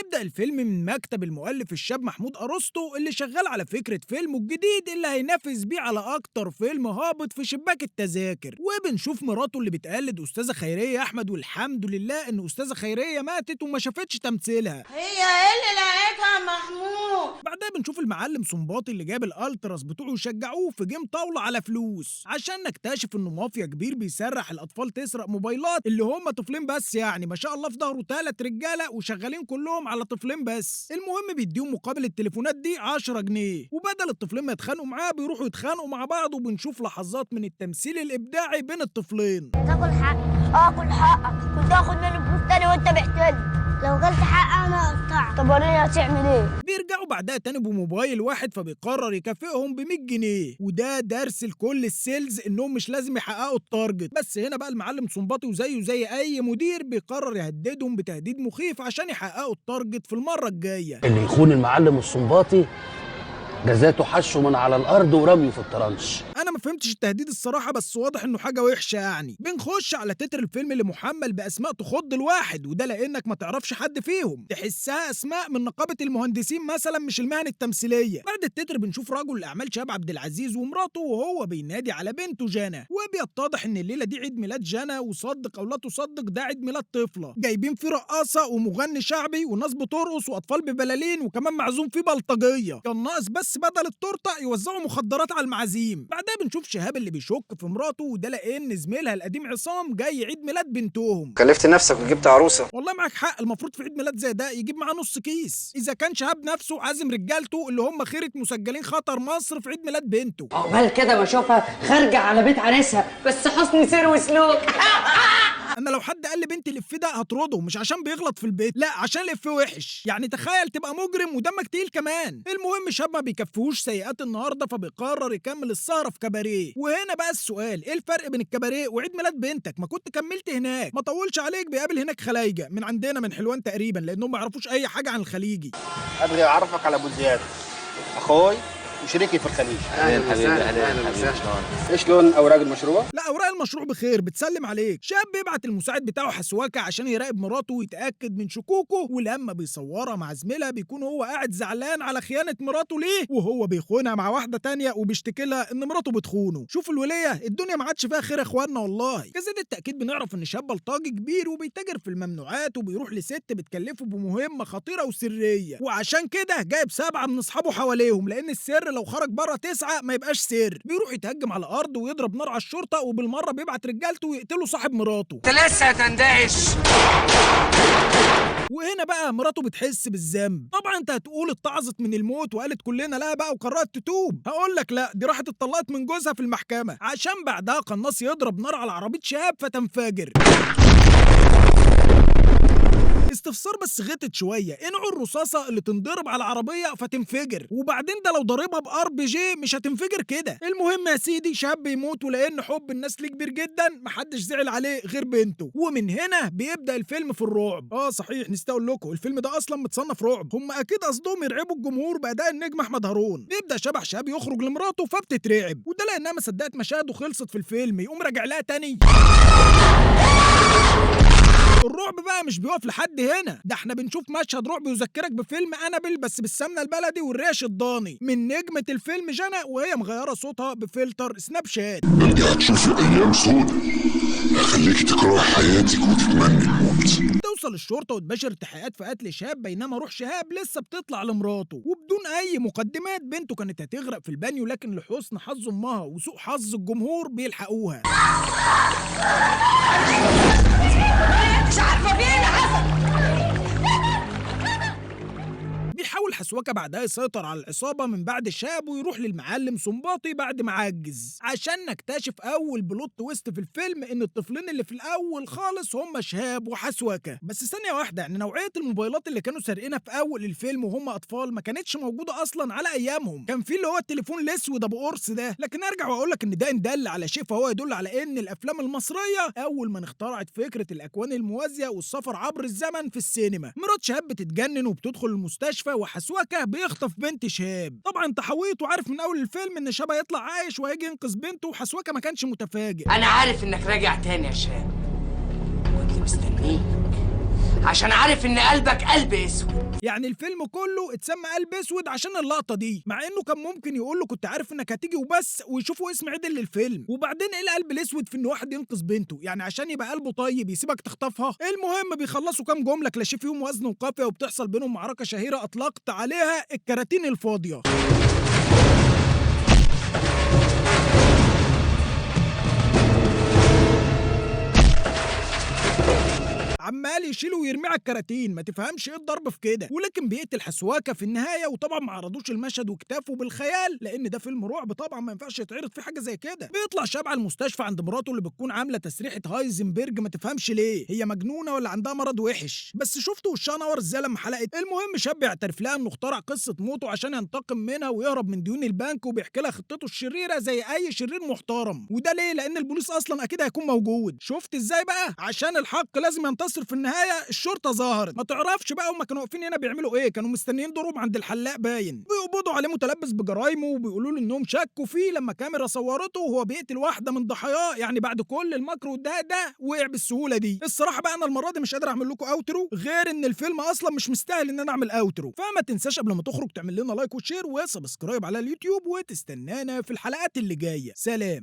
بيبدأ الفيلم من مكتب المؤلف الشاب محمود أرسطو اللي شغال على فكرة فيلمه الجديد اللي هينافس بيه على أكتر فيلم هابط في شباك التذاكر. وبنشوف مراته اللي بتقلد أستاذة خيرية أحمد، والحمد لله إن أستاذة خيرية ماتت وما شافتش تمثيلها. هي ايه اللي لقيتها يا محمود؟ بعدها بنشوف المعلم صنباطي اللي جاب الالتراس بتوعه يشجعوه في جيم طاوله على فلوس، عشان نكتشف انه مافيا كبير بيسرح الاطفال تسرق موبايلات اللي هم طفلين بس، يعني ما شاء الله في ظهره 3 رجاله وشغالين كلهم على طفلين بس. المهم بيديهم مقابل التليفونات دي 10 جنيه، وبدل الطفلين ما يتخانقوا معاه بيروحوا يتخانقوا مع بعض. وبنشوف لحظات من التمثيل الابداعي بين الطفلين. تاكل حق اكل حقك، كنت اخد مني فلوس تاني وانت محتاج. لو غلت حق انا اقطعك. طب وريني هتعمل ايه؟ بيرجعوا بعدها تاني بموبايل واحد، فبيقرر يكافئهم ب100 جنيه، وده درس لكل السيلز انهم مش لازم يحققوا التارجت. بس هنا بقى المعلم صنباطي وزيه زي اي مدير بيقرر يهددهم بتهديد مخيف عشان يحققوا التارجت في المره الجايه. اللي يخون المعلم الصنباطي جزاته حشه من على الارض ورميه في الطرنش. انا ما فهمتش التهديد الصراحه، بس واضح انه حاجه وحشه يعني. بنخش على تتر الفيلم اللي محمل باسماء تخض الواحد، وده لانك ما تعرفش حد فيهم، تحسها اسماء من نقابه المهندسين مثلا مش المهن التمثيليه. بعد التتر بنشوف رجل الاعمال شاب عبد العزيز ومراته وهو بينادي على بنته جنى، وبيتضح ان الليله دي عيد ميلاد جنى، وصدق او لا تصدق ده عيد ميلاد طفله. جايبين فيه رقاصه ومغني شعبي وناس بترقص واطفال ببلالين، وكمان معزوم فيه بلطجيه. كان ناقص بس بدل التورته يوزعوا مخدرات على المعازيم. بعدها بنشوف شهاب اللي بيشك في مراته، وده لان زميلها القديم عصام جاي عيد ميلاد بنتهم. كلفت نفسك وجبت عروسه. والله معاك حق، المفروض في عيد ميلاد زي ده يجيب معاه نص كيس. اذا كان شهاب نفسه عازم رجالته اللي هم خيره مسجلين خطر مصر في عيد ميلاد بنته. عقبال كده بشوفها خارجه على بيت عريسها بس حسن سير وسلوك. انا لو حد قال لي بنتي الإف ده هطرده، مش عشان بيغلط في البيت، لا عشان الإف وحش. يعني تخيل تبقى مجرم ودمك تقيل كمان. المهم شاب ما بيكفيهوش سيئات النهارده، فبيقرر يكمل السهره في كباريه. وهنا بقى السؤال، ايه الفرق بين الكباريه وعيد ميلاد بنتك؟ ما كنت كملت هناك. ما طولش عليك بيقابل هناك خلايجه من عندنا من حلوان تقريبا، لانهم ما يعرفوش اي حاجه عن الخليجي. ابغي اعرفك على ابو زياد، اخوي وشريكي في الخليج. اهلا حبيبي، اهلا وسهلا. شلون اوراق المشروع؟ لا اوراق المشروع بخير، بتسلم عليك. شاب بيبعت المساعد بتاعه حسواكه عشان يراقب مراته ويتاكد من شكوكه، ولما بيصورها مع زميلها بيكون هو قاعد زعلان على خيانه مراته ليه، وهو بيخونها مع واحده تانية وبيشتكي لها ان مراته بتخونه. شوفوا الوليه، الدنيا ما عادش فيها خير يا اخوانا والله. كزيادة التاكيد بنعرف ان شاب بلطجي كبير وبيتاجر في الممنوعات، وبيروح لست بتكلفه بمهمه خطيره وسريه، وعشان كده جايب 7 من اصحابه حواليهم، لان السر لو خرج بره 9 ما يبقاش سر. بيروح يتهجم على الارض ويضرب نار على الشرطه، وبالمره بيبعت رجالته ويقتلوا صاحب مراته. انت لسه هتندهش. وهنا بقى مراته بتحس بالذنب. طبعا انت هتقول اتعظت من الموت وقالت كلنا لا بقى وقررت تتوب. هقول لك لا، دي راحت اتطلقت من جوزها في المحكمه، عشان بعدها قناص يضرب نار على عربيه شهاب فتنفجر. استفسار بس غتت شويه، ايه نوع الرصاصه اللي تنضرب على عربيه فتنفجر؟ وبعدين ده لو ضاربها بRPG مش هتنفجر كده. المهم يا سيدي شاب بيموت، ولان حب الناس ليه كبير جدا محدش زعل عليه غير بنته. ومن هنا بيبدا الفيلم في الرعب. صحيح نسيت اقول لكم الفيلم ده اصلا متصنف رعب، هم اكيد قصدهم يرعبوا الجمهور باداء النجم احمد هارون. بيبدا شبح شاب يخرج لمراته فبتترعب، وده لانها ما صدقت مشاهده خلصت في الفيلم، يقوم راجع لها تاني. الرعب بقى مش بيقف لحد هنا، ده احنا بنشوف مشهد رعب يذكرك بفيلم انابل بس بالسمنه البلدي والريش الضاني من نجمه الفيلم جنى، وهي مغيره صوتها بفلتر سناب شات. برجع تشوفي ايام سودا هخليكي تكرهي حياتك وتتمني الموت. توصل الشرطه وتباشر التحقيقات في قتل شهاب، بينما روح شهاب لسه بتطلع لمراته. وبدون اي مقدمات بنته كانت هتغرق في البانيو، لكن لحسن حظ امها وسوء حظ الجمهور بيلحقوها. مش عارفه في ايه اللي حصل. بيحاول حسوكة بعدها يسيطر على العصابة من بعد شاب ويروح للمعلم صنباطي بعد ما عجز، عشان نكتشف أول بلوت تويست في الفيلم إن الطفلين اللي في الأول خالص هم شهاب وحسوكة. بس ثانية واحدة، يعني نوعية الموبايلات اللي كانوا سارقينها في أول الفيلم وهم أطفال ما كانتش موجودة أصلا على أيامهم. كان في اللي هو التليفون الأسود أبو قرص ده، لكن أرجع وأقول لك إن ده إن دل على شيء فهو يدل على إن الأفلام المصرية أول ما اخترعت فكرة الأكوان الموازية والسفر عبر الزمن في السينما. مرات شهاب بتتجنن وبتدخل المستشفى، وحسوكة بيخطف بنت شهاب. طبعا انت حويت وعارف من اول الفيلم ان شهاب هيطلع عايش وهيجي ينقذ بنته، وحسوكة ما كانش متفاجئ. انا عارف انك راجع تاني يا شاب، كنت مستنيك عشان عارف ان قلبك قلب اسود. يعني الفيلم كله اتسمى قلب اسود عشان اللقطه دي، مع انه كان ممكن يقول له كنت عارف انك هتيجي وبس، ويشوفوا اسم عدل للفيلم. وبعدين ايه القلب الاسود في ان واحد ينقذ بنته؟ يعني عشان يبقى قلبه طيب يسيبك تخطفها؟ المهم بيخلصوا كام جمله كلاشيه فيهم وزن وقافيه، وبتحصل بينهم معركه شهيره اطلقت عليها الكراتين الفاضيه. عمال يشيله ويرميه على الكراتين، ما تفهمش ايه الضرب في كده. ولكن بيقتل حسواكه في النهايه، وطبعا ما عرضوش المشهد واكتفوا بالخيال، لان ده فيلم رعب طبعا ما ينفعش يتعرض فيه حاجه زي كده. بيطلع شاب على المستشفى عند مراته اللي بتكون عامله تسريحه هايزنبرج، ما تفهمش ليه، هي مجنونه ولا عندها مرض وحش؟ بس شفتوا وشها نور ازاي لما حلقت. المهم شاب يعترف لها انه اخترع قصه موته عشان ينتقم منها ويهرب من ديون البنك، وبيحكي لها خطته الشريره زي اي شرير محترم. وده ليه؟ لان البوليس اصلا اكيد هيكون موجود. شفت ازاي بقى؟ عشان الحق لازم ينتصر في النهايه. الشرطه ظهرت، ما تعرفش بقى هما كانوا واقفين هنا بيعملوا ايه، كانوا مستنيين دورهم عند الحلاق باين، بيقبضوا عليه متلبس بجرايمه، وبيقولوا له انهم شكوا فيه لما كاميرا صورته وهو بيقتل واحده من ضحاياه. يعني بعد كل المكر ده وقع بالسهوله دي. الصراحه بقى انا المره دي مش قادر اعمل لكم اوترو، غير ان الفيلم اصلا مش مستاهل ان انا اعمل اوترو. فما تنساش قبل ما تخرج تعمل لنا لايك وشير وسبسكرايب على اليوتيوب، وتستنانا في الحلقات اللي جايه. سلام.